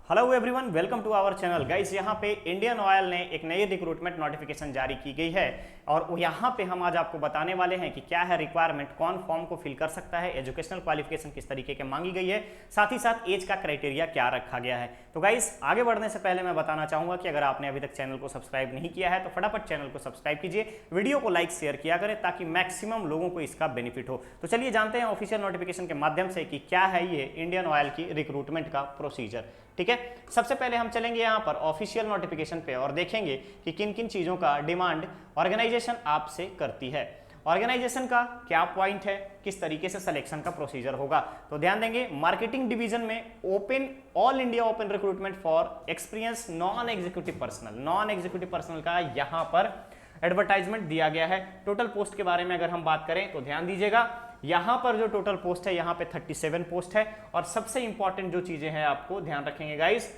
Hello everyone, welcome to our channel. Guys, यहाँ पे Indian oil ने एक नई रिक्रूटमेंट नोटिफिकेशन जारी की गई है और यहाँ पे हम आज आपको बताने वाले हैं कि क्या है रिक्वायरमेंट, कौन फॉर्म को फिल कर सकता है, एजुकेशनल क्वालिफिकेशन किस तरीके के मांगी गई है, साथ ही साथ एज का क्राइटेरिया क्या रखा गया है। तो गाइस, आगे बढ़ने से पहले मैं बताना चाहूंगा कि अगर आपने अभी तक चैनल को सब्सक्राइब नहीं किया है तो फटाफट चैनल को सब्सक्राइब कीजिए, वीडियो को लाइक शेयर किया करें ताकि मैक्सिमम लोगों को इसका बेनिफिट हो। तो चलिए जानते हैं ऑफिशियल नोटिफिकेशन के माध्यम से कि क्या है ये इंडियन ऑयल की रिक्रूटमेंट का प्रोसीजर। ठीक है, सबसे पहले हम चलेंगे यहाँ पर ऑफिशियल नोटिफिकेशन पे और देखेंगे कि किन किन चीज़ों का डिमांड ऑर्गेनाइजेशन आपसे करती है, ऑर्गेनाइजेशन का क्या पॉइंट है, किस तरीके से सिलेक्शन का प्रोसीजर होगा। तो ध्यान देंगे, मार्केटिंग डिवीजन में open all India open recruitment for experience non executive personal का यहाँ पर एडवर्टाइजमेंट दिया गया है। टोटल पोस्ट के बारे में अगर हम बात करें तो ध्यान दीजिएगा, यहां पर जो टोटल पोस्ट है यहाँ पे 37 पोस्ट है। और सबसे इंपॉर्टेंट जो चीजें हैं आपको ध्यान रखेंगे गाइस,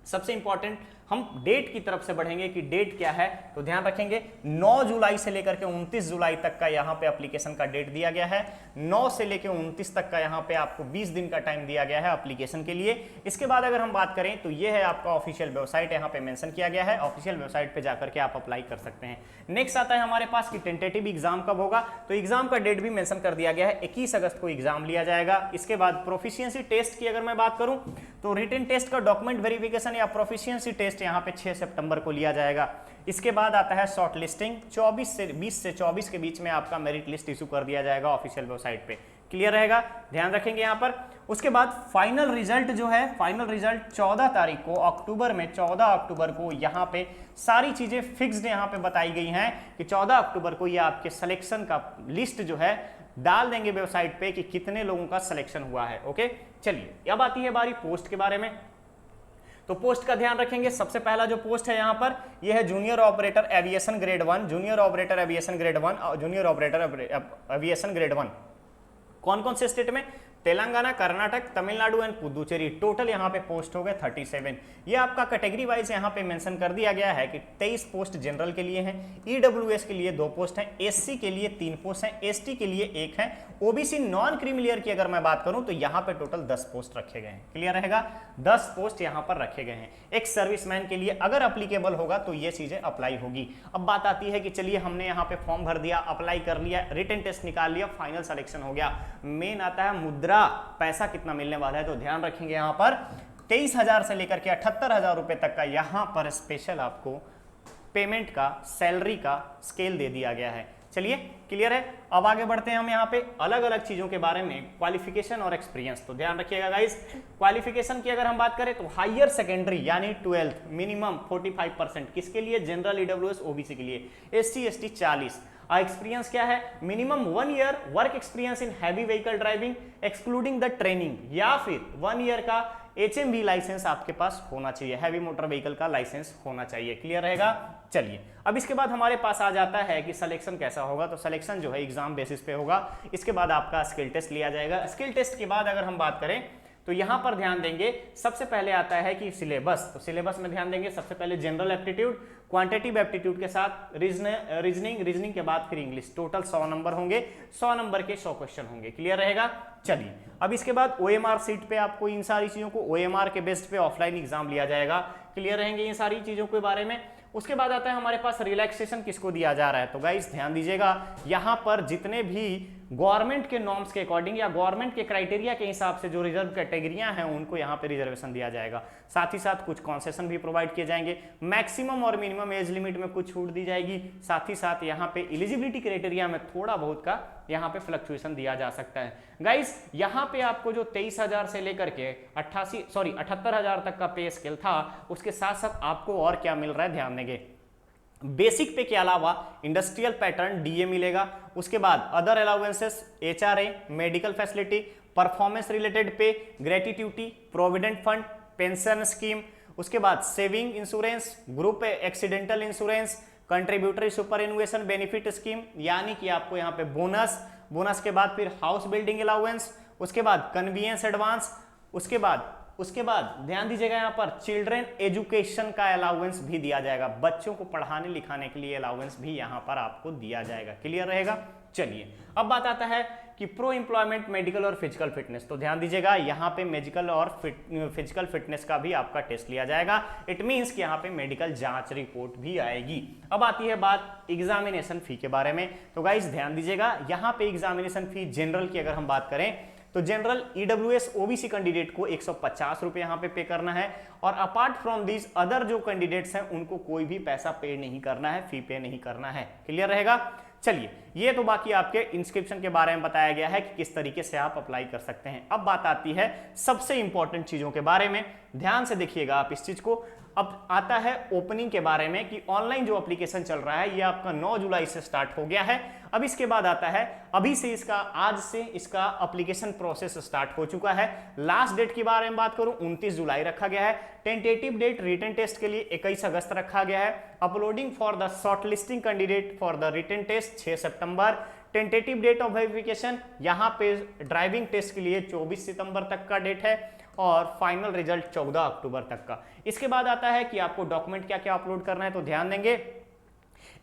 सबसे इंपॉर्टेंट हम डेट की तरफ से बढ़ेंगे कि डेट क्या है। तो ध्यान रखेंगे 9 जुलाई से लेकर के 29 जुलाई तक का यहाँ पे एप्लीकेशन का डेट दिया गया है। 9 से लेकर 29 तक का यहाँ पे आपको 20 दिन का टाइम दिया गया है एप्लीकेशन के लिए। इसके बाद अगर हम बात करें तो ये है आपका ऑफिशियल वेबसाइट, यहाँ पे मेंशन किया गया है, ऑफिशियल वेबसाइट पे जाकर के आप अप्लाई कर सकते हैं। नेक्स्ट आता है हमारे पास कि टेंटेटिव एग्जाम कब होगा, तो एग्जाम का डेट भी मेंशन कर दिया गया है, 21 अगस्त को एग्जाम लिया जाएगा। इसके बाद प्रोफिशिएंसी टेस्ट की अगर मैं बात करूं तो रिटन टेस्ट का डॉक्यूमेंट वेरिफिकेशन या प्रोफिशिएंसी टेस्ट यहाँ पे 6 सितंबर को लिया जाएगा। इसके बाद आता है शॉर्ट लिस्टिंग, 20 से 24 के बीच में आपका मेरिट लिस्ट इशू कर दिया जाएगा ऑफिशियल वेबसाइट पे। क्लियर रहेगा, ध्यान रखेंगे यहाँ पर। उसके बाद फाइनल रिजल्ट जो है, फाइनल रिजल्ट 14 तारीख को अक्टूबर में, 14 अक्टूबर को यहाँ पे सारी चीजें फिक्स्ड यहाँ पे बताई गई हैं कि 14 अक्टूबर को ये आपके सिलेक्शन का लिस्ट जो है डाल देंगे वेबसाइट पे कि कितने लोगों का सिलेक्शन हुआ है। ओके, चलिए अब आती है बारी पोस्ट के बारे में। तो पोस्ट का ध्यान रखेंगे, सबसे पहला जो पोस्ट है यहाँ पर यह है junior operator aviation grade 1, junior operator aviation grade 1 और जूनियर ऑपरेटर एविएशन ग्रेड 1। कौन कौन से स्टेट में? तेलंगाना, कर्नाटक, तमिलनाडु एंड पुदुचेरी। टोटल यहाँ पे पोस्ट हो गए 37। ये आपका कैटेगरी वाइज यहाँ पे मेंशन कर दिया गया है कि 23 पोस्ट जनरल के लिए हैं, ईडब्ल्यूएस के लिए 2 पोस्ट हैं, एससी के लिए 3 पोस्ट हैं, एसटी के लिए 1 है, ओबीसी नॉन क्रीमी लेयर की अगर मैं बात करूं तो यहाँ पे टोटल 10 पोस्ट रखे गए हैं। क्लियर रहेगा, 10 पोस्ट यहाँ पर रखे गए हैं। एक सर्विसमैन के लिए अगर अप्लीकेबल होगा तो ये चीजें अप्लाई होगी। अब बात आती है कि चलिए हमने यहाँ पे फॉर्म भर दिया, अप्लाई कर लिया, रिटन टेस्ट निकाल लिया, फाइनल सिलेक्शन हो गया। मेन आता है मुद्रा, पैसा कितना मिलने वाला है। तो ध्यान रखेंगे यहाँ पर 23,000 से लेकर के 78,000 रुपए तक का यहाँ पर स्पेशल आपको पेमेंट का, सैलरी का स्केल दे दिया गया है। चलिए क्लियर है, अब आगे बढ़ते हैं हम यहाँ पे अलग अलग चीजों के बारे में, क्वालिफिकेशन और एक्सपीरियंस। तो ध्यान रखिएगा गाइस, क्वालिफिकेशन की अगर हम बात करें तो हायर सेकेंडरी यानी 12th मिनिमम 45%, किसके लिए? जनरल, ईडब्ल्यूएस, ओबीसी के लिए, एसटी एसटी 40। एक्सपीरियंस क्या है? Minimum 1 year work experience in heavy vehicle driving excluding the training, या फिर 1 ईयर का HMV लाइसेंस आपके पास होना चाहिए, हैवी मोटर व्हीकल का लाइसेंस होना चाहिए। क्लियर रहेगा। चलिए अब इसके बाद हमारे पास आ जाता है कि सिलेक्शन कैसा होगा। तो सिलेक्शन जो है एग्जाम बेसिस पे होगा। इसके बाद आपका स्किल टेस्ट लिया जाएगा। स्किल टेस्ट के बाद अगर हम बात करें तो यहां पर ध्यान देंगे, सबसे पहले आता है कि सिलेबस। तो सिलेबस में ध्यान देंगे, सबसे पहले जनरल एप्टीट्यूड, क्वांटिटेटिव एप्टीट्यूड के साथ रीजनिंग के बाद फिर इंग्लिश। टोटल 100 नंबर होंगे, 100 नंबर के 100 क्वेश्चन होंगे। क्लियर रहेगा। चलिए अब इसके बाद OMR सीट पे आपको इन सारी चीजों को OMR के बेस्ट पे ऑफलाइन एग्जाम लिया जाएगा। क्लियर रहेंगे इन सारी चीजों के बारे में। उसके बाद आता है हमारे पास रिलैक्सेशन किसको दिया जा रहा है। तो गाइस ध्यान दीजिएगा, यहां पर जितने भी गवर्नमेंट के नॉर्म्स के अकॉर्डिंग या गवर्नमेंट के क्राइटेरिया के हिसाब से जो रिजर्व कैटेगरियां हैं उनको यहां पे रिजर्वेशन दिया जाएगा। साथ ही साथ कुछ कॉन्सेशन भी प्रोवाइड किए जाएंगे, मैक्सिमम और मिनिमम एज लिमिट में कुछ छूट दी जाएगी। साथ ही साथ यहाँ पे एलिजिबिलिटी क्राइटेरिया में थोड़ा बहुत का यहाँ पे फ्लक्चुएशन दिया जा सकता है। गाइस यहाँ पे आपको जो 23,000 से लेकर के 78,000 तक का पे स्केल था, उसके साथ साथ आपको और क्या मिल रहा है ध्यान देंगे। बेसिक पे के अलावा इंडस्ट्रियल पैटर्न DA मिलेगा। उसके बाद other allowances, HRA, medical facility, performance related pay, gratuity, provident fund, pension scheme. उसके बाद saving insurance, group accidental insurance, contributory superannuation benefit scheme, यानी कि आपको यहाँ पे बोनस के बाद फिर हाउस बिल्डिंग अलाउंस, उसके बाद कन्वीनियंस एडवांस, उसके बाद ध्यान दीजिएगा यहाँ पर चिल्ड्रन एजुकेशन का अलाउंस भी दिया जाएगा। बच्चों को पढ़ाने लिखाने के लिए अलाउंस भी यहाँ पर आपको दिया जाएगा। क्लियर रहेगा। चलिए अब बात आता है कि प्रो एम्प्लॉयमेंट मेडिकल और फिजिकल फिटनेस। तो ध्यान दीजिएगा यहाँ पे मेडिकल और फिजिकल फिटनेस का भी आपका टेस्ट लिया जाएगा। इट मीन्स कि यहाँ पे मेडिकल जांच रिपोर्ट भी आएगी। अब आती है बात एग्जामिनेशन फी के बारे में। तो गाइस ध्यान दीजिएगा यहाँ पे एग्जामिनेशन फी जनरल की अगर हम बात करें तो जनरल ईडब्ल्यूएस ओबीसी कैंडिडेट को 150 रुपए यहाँ पे करना है, और अपार्ट फ्रॉम दिस अदर जो कैंडिडेट्स हैं उनको कोई भी पैसा पे नहीं करना है, फी पे नहीं करना है। क्लियर रहेगा। चलिए, ये तो बाकी आपके इंस्क्रिप्शन के बारे में बताया गया है कि किस तरीके से आप अप्लाई कर सकते हैं। अब बात आती है सबसे इंपॉर्टेंट चीजों के बारे में। ध्यान से देखिएगा आप इस चीज को। अब आता है ओपनिंग के बारे में कि ऑनलाइन जो एप्लीकेशन चल रहा है ये आपका 9 जुलाई से स्टार्ट हो गया है। अब इसके बाद आता है अभी से इसका आज से इसका एप्लीकेशन प्रोसेस स्टार्ट हो चुका है। लास्ट डेट के बारे में बात करूं 29 जुलाई रखा गया है। टेंटेटिव डेट रिटन टेस्ट के लिए 21 अगस्त रखा गया है। Uploading for the shortlisting candidate for the written test 6 सितंबर। टेंटेटिव डेट ऑफ वेरिफिकेशन यहाँ पे ड्राइविंग टेस्ट के लिए 24 सितंबर तक का डेट है, और फाइनल रिजल्ट 14 अक्टूबर तक का। इसके बाद आता है कि आपको डॉक्यूमेंट क्या क्या अपलोड करना है। तो ध्यान देंगे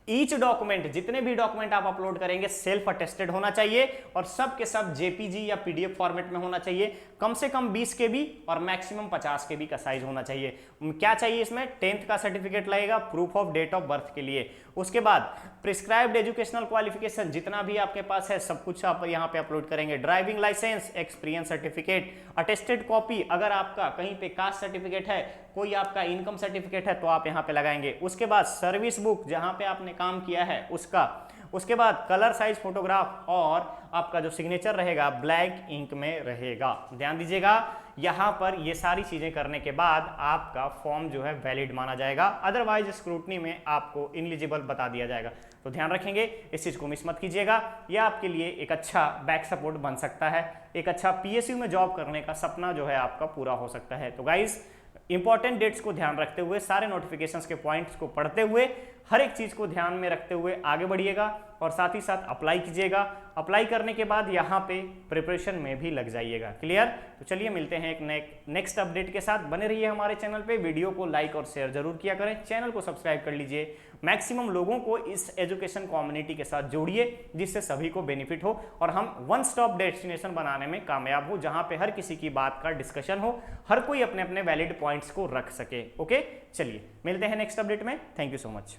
ईच डॉक्यूमेंट, जितने भी डॉक्यूमेंट आप अपलोड करेंगे सेल्फ अटेस्टेड होना चाहिए, और सब के सब जेपीजी या पीडीएफ फॉर्मेट में होना चाहिए। कम से कम 20 KB और मैक्सिमम 50 KB का साइज होना चाहिए। क्या चाहिए इसमें? 10th का सर्टिफिकेट लगेगा proof of date of birth के लिए। उसके बाद प्रिस्क्राइब्ड एजुकेशनल क्वालिफिकेशन जितना भी आपके पास है सब कुछ आप यहाँ पे अपलोड करेंगे। Driving licence, experience certificate, attested copy, अगर आपका कहीं पे कास्ट सर्टिफिकेट है, कोई आपका इनकम सर्टिफिकेट है तो आप यहाँ पे लगाएंगे। उसके बाद सर्विस बुक जहाँ पे आपने काम किया है उसका। उसके बाद कलर साइज फोटोग्राफ, और आपका जो सिग्नेचर रहेगा ब्लैक इंक में रहेगा। ध्यान दीजिएगा यहाँ पर ये सारी चीजें करने के बाद आपका फॉर्म जो है वैलिड माना जाएगा, अदरवाइज स्क्रूटनी में आपको इनएलिजिबल बता दिया जाएगा। तो ध्यान रखेंगे, इस चीज को मिस मत कीजिएगा। यह आपके लिए एक अच्छा बैक सपोर्ट बन सकता है, एक अच्छा पीएसयू में जॉब करने का सपना जो है आपका पूरा हो सकता है। तो गाइज इंपॉर्टेंट डेट्स को ध्यान रखते हुए, सारे नोटिफिकेशंस के पॉइंट्स को पढ़ते हुए, हर एक चीज को ध्यान में रखते हुए आगे बढ़िएगा, और साथ ही साथ अप्लाई कीजिएगा। अप्लाई करने के बाद यहाँ पे प्रिपरेशन में भी लग जाइएगा। क्लियर। तो चलिए मिलते हैं एक नेक्स्ट अपडेट के साथ। बने रहिए हमारे चैनल पे। वीडियो को लाइक और शेयर जरूर किया करें, चैनल को सब्सक्राइब कर लीजिए। मैक्सिमम लोगों को इस एजुकेशन कम्युनिटी के साथ जोड़िए जिससे सभी को बेनिफिट हो, और हम वन स्टॉप डेस्टिनेशन बनाने में कामयाब हो, जहां पे हर किसी की बात का डिस्कशन हो, हर कोई अपने अपने वैलिड पॉइंट्स को रख सके। ओके, चलिए मिलते हैं नेक्स्ट अपडेट में। Thank you so much.